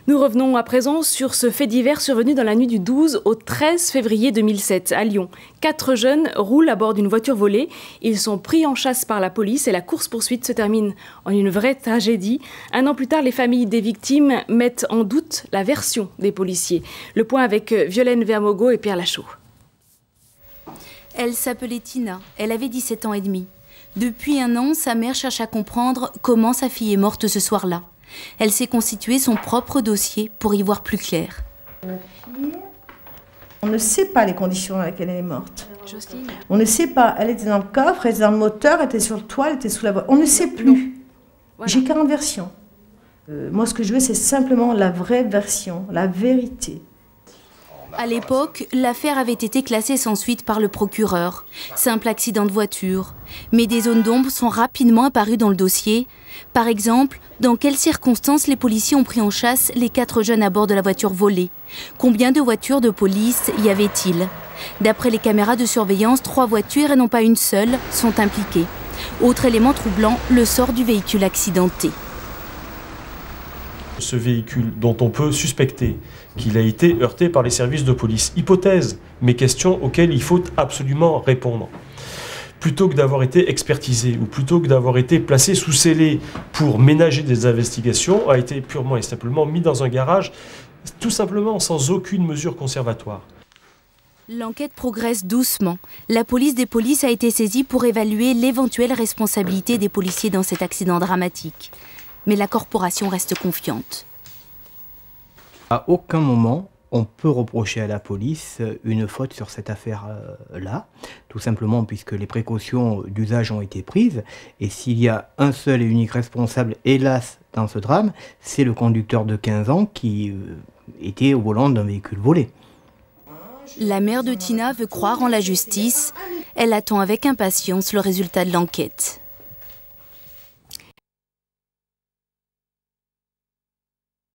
Nous revenons à présent sur ce fait divers survenu dans la nuit du 12 au 13 février 2007 à Lyon. 4 jeunes roulent à bord d'une voiture volée. Ils sont pris en chasse par la police et la course-poursuite se termine en une vraie tragédie. Un an plus tard, les familles des victimes mettent en doute la version des policiers. Le point avec Violaine Vermogo et Pierre Lachaud. Elle s'appelait Tina, elle avait 17 ans et demi. Depuis un an, sa mère cherche à comprendre comment sa fille est morte ce soir-là. Elle s'est constitué son propre dossier pour y voir plus clair. On ne sait pas les conditions dans lesquelles elle est morte. On ne sait pas. Elle était dans le coffre, elle était dans le moteur, elle était sur le toit, elle était sous la voie. On ne sait plus. Voilà. J'ai 40 versions. Moi, ce que je veux, c'est simplement la vraie version, la vérité. À l'époque, l'affaire avait été classée sans suite par le procureur. Simple accident de voiture. Mais des zones d'ombre sont rapidement apparues dans le dossier. Par exemple, dans quelles circonstances les policiers ont pris en chasse les 4 jeunes à bord de la voiture volée? Combien de voitures de police y avait-il? D'après les caméras de surveillance, 3 voitures et non pas une seule sont impliquées. Autre élément troublant, le sort du véhicule accidenté. Ce véhicule dont on peut suspecter qu'il a été heurté par les services de police. Hypothèse, mais questions auxquelles il faut absolument répondre. Plutôt que d'avoir été expertisé ou plutôt que d'avoir été placé sous scellé pour ménager des investigations, a été purement et simplement mis dans un garage, tout simplement sans aucune mesure conservatoire. L'enquête progresse doucement. La police des polices a été saisie pour évaluer l'éventuelle responsabilité des policiers dans cet accident dramatique. Mais la corporation reste confiante. À aucun moment, on peut reprocher à la police une faute sur cette affaire-là, tout simplement puisque les précautions d'usage ont été prises. Et s'il y a un seul et unique responsable, hélas, dans ce drame, c'est le conducteur de 15 ans qui était au volant d'un véhicule volé. La mère de Tina veut croire en la justice. Elle attend avec impatience le résultat de l'enquête.